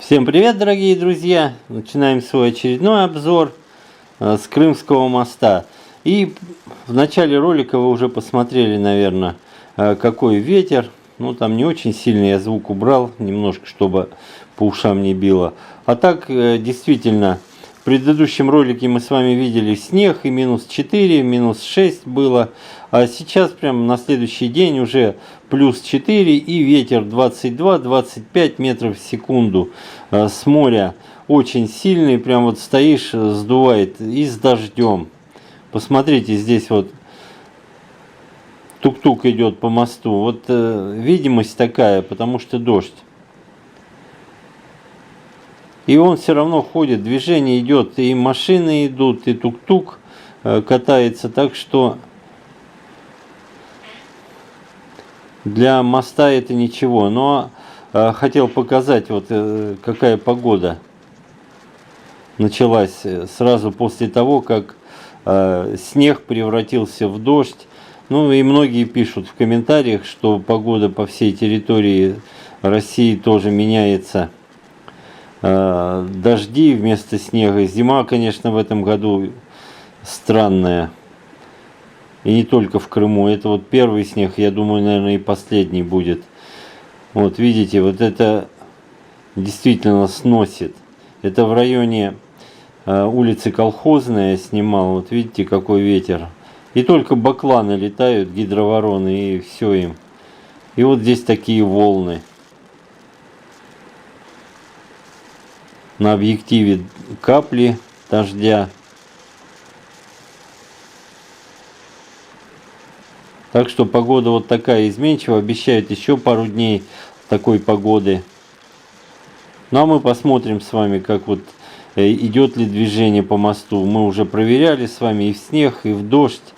Всем привет, дорогие друзья! Начинаем свой очередной обзор с Крымского моста. И в начале ролика вы уже посмотрели, наверное, какой ветер. Ну, там не очень сильный, я звук убрал немножко, чтобы по ушам не било. А так, действительно, в предыдущем ролике мы с вами видели снег и минус 4, минус 6 было. А сейчас, прямо на следующий день, уже плюс 4 и ветер 22-25 метров в секунду с моря. Очень сильный, прям вот стоишь, сдувает и с дождем. Посмотрите, здесь вот тук-тук идет по мосту. Вот видимость такая, потому что дождь. И он все равно ходит, движение идет, и машины идут, и тук-тук катается, так что для моста это ничего. Но хотел показать, вот какая погода началась сразу после того, как снег превратился в дождь. Ну и многие пишут в комментариях, что погода по всей территории России тоже меняется. Дожди вместо снега. Зима, конечно, в этом году странная. И не только в Крыму. Это вот первый снег, я думаю, наверное, и последний будет. Вот видите, вот это действительно сносит. Это в районе улицы Колхозная я снимал. Вот видите, какой ветер. И только бакланы летают, гидровороны, и все им. И вот здесь такие волны. На объективе капли дождя. Так что погода вот такая изменчивая. Обещают еще пару дней такой погоды. Ну а мы посмотрим с вами, как вот идет ли движение по мосту. Мы уже проверяли с вами и в снег, и в дождь.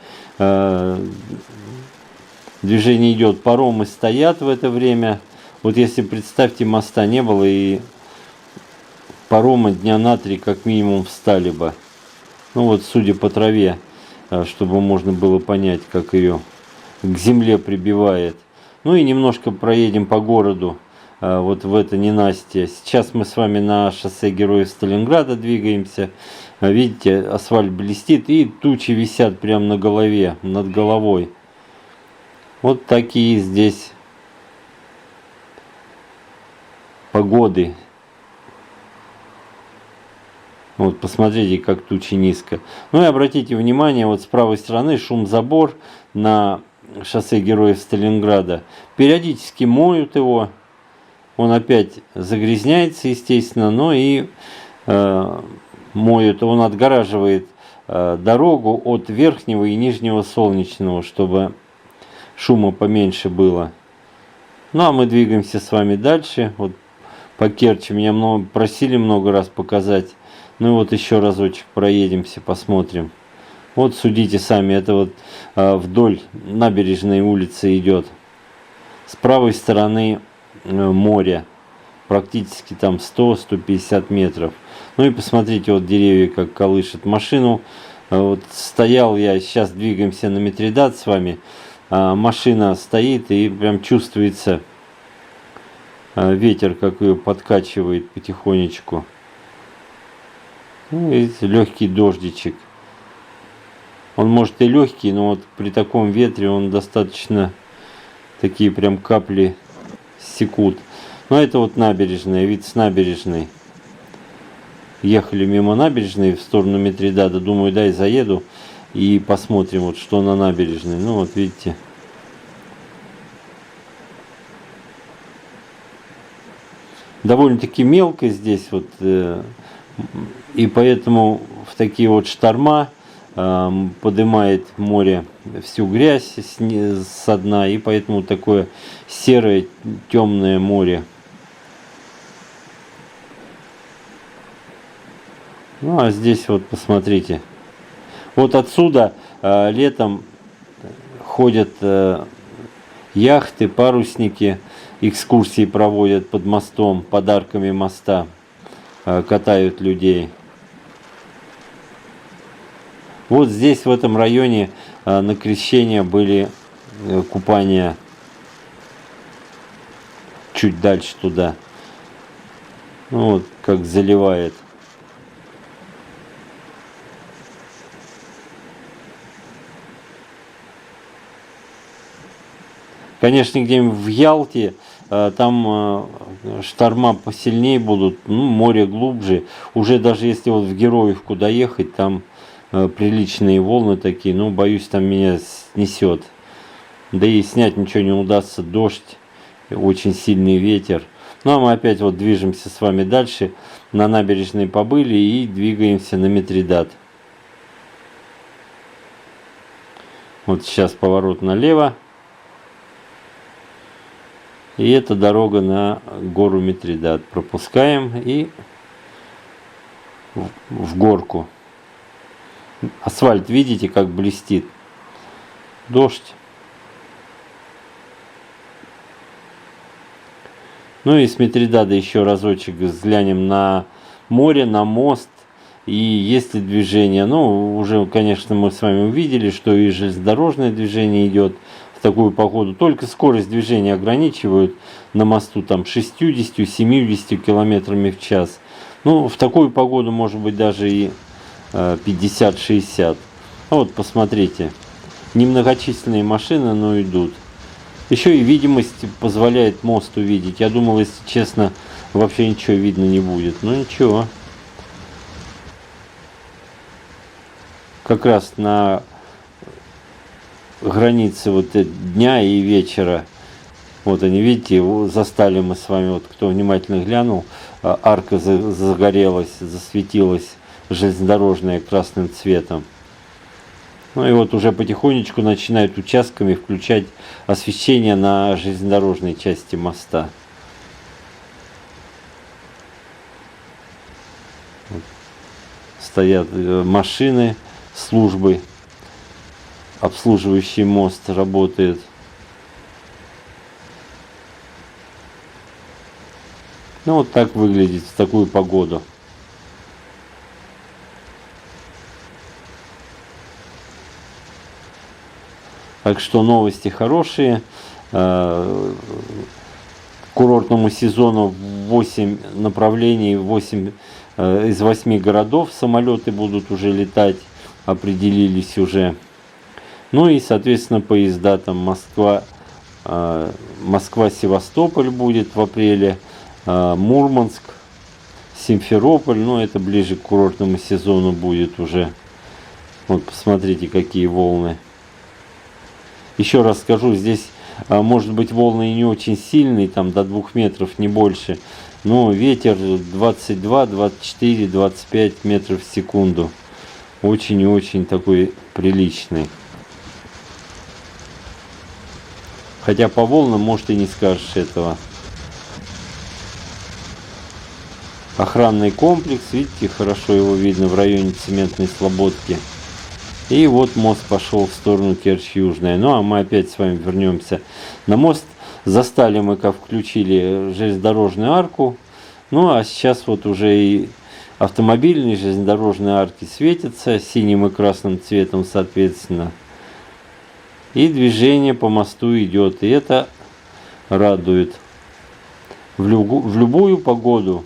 Движение идет. Паромы стоят в это время. Вот если представьте, моста не было, и паромы дня на 3 как минимум встали бы. Ну вот, судя по траве, чтобы можно было понять, как ее к земле прибивает. Ну и немножко проедем по городу, вот в это ненастье. Сейчас мы с вами на шоссе Героев Сталинграда двигаемся. Видите, асфальт блестит и тучи висят прямо на голове, над головой. Вот такие здесь погоды. Вот посмотрите, как тучи низко. Ну и обратите внимание, вот с правой стороны шум-забор на шоссе Героев Сталинграда. Периодически моют его. Он опять загрязняется, естественно, но и моют. Он отгораживает дорогу от верхнего и нижнего Солнечного, чтобы шума поменьше было. Ну а мы двигаемся с вами дальше. Вот по Керчи меня просили много раз показать. Ну и вот еще разочек проедемся, посмотрим. Вот судите сами, это вот вдоль набережной улицы идет. С правой стороны море. Практически там 100-150 метров. Ну и посмотрите, вот деревья как колышет машину. Вот стоял я, сейчас двигаемся на Митридат с вами. Машина стоит и прям чувствуется ветер, как ее подкачивает потихонечку. Ну, видите, легкий дождичек. Он может и легкий, но вот при таком ветре он достаточно такие прям капли секут. Но это вот набережная, вид с набережной. Ехали мимо набережной в сторону Митридата. Думаю, дай заеду и посмотрим, вот что на набережной. Ну вот видите. Довольно-таки мелко здесь вот. И поэтому в такие вот шторма поднимает море всю грязь со дна, и поэтому такое серое темное море. Ну а здесь вот посмотрите. Вот отсюда летом ходят яхты, парусники, экскурсии проводят под мостом, подарками моста, катают людей. Вот здесь, в этом районе, на Крещение были купания. Чуть дальше туда. Ну, вот как заливает. Конечно, где-нибудь в Ялте там шторма посильнее будут, ну, море глубже. Уже даже если вот в Героевку доехать, там приличные волны такие, ну, боюсь, там меня снесет. Да и снять ничего не удастся, дождь, очень сильный ветер. Ну, а мы опять вот движемся с вами дальше. На набережной побыли и двигаемся на Митридат. Вот сейчас поворот налево. И это дорога на гору Митридат. Пропускаем и в горку. Асфальт, видите, как блестит? Дождь. Ну и с Митридада еще разочек взглянем на море, на мост. И есть ли движение? Ну, уже, конечно, мы с вами увидели, что и железнодорожное движение идет в такую погоду. Только скорость движения ограничивают на мосту там 60-70 километрами в час. Ну, в такую погоду может быть даже и 50-60. А вот посмотрите, немногочисленные машины, но идут. Еще и видимость позволяет мост увидеть. Я думал, если честно, вообще ничего видно не будет. Но ничего. Как раз на границе вот дня и вечера. Вот они, видите, застали мы с вами, вот кто внимательно глянул, арка загорелась, засветилась железнодорожная красным цветом. Ну и вот уже потихонечку начинают участками включать освещение на железнодорожной части моста. Вот. Стоят машины, службы, обслуживающий мост работает. Ну вот так выглядит в такую погоду. Так что новости хорошие. К курортному сезону 8 направлений, 8 из 8 городов самолеты будут уже летать, определились уже. Ну и, соответственно, поезда там Москва-Севастополь будет в апреле, Мурманск, Симферополь, но это ближе к курортному сезону будет уже. Вот посмотрите, какие волны. Еще раз скажу, здесь может быть волны и не очень сильные, там до 2 метров, не больше. Но ветер 22, 24, 25 метров в секунду. Очень и очень такой приличный. Хотя по волнам, может, и не скажешь этого. Охранный комплекс, видите, хорошо его видно в районе Цементной Слободки. И вот мост пошел в сторону Керчь-Южная. Ну, а мы опять с вами вернемся на мост. Застали мы, как включили железнодорожную арку. Ну, а сейчас вот уже и автомобильные железнодорожные арки светятся синим и красным цветом, соответственно. И движение по мосту идет. И это радует. В любую погоду.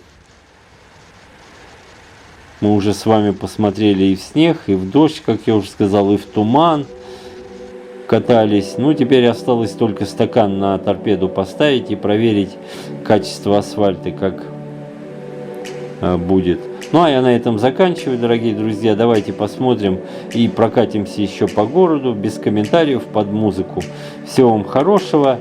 Мы уже с вами посмотрели и в снег, и в дождь, как я уже сказал, и в туман катались. Ну, теперь осталось только стакан на торпеду поставить и проверить качество асфальта, как будет. Ну, а я на этом заканчиваю, дорогие друзья. Давайте посмотрим и прокатимся еще по городу, без комментариев, под музыку. Всего вам хорошего.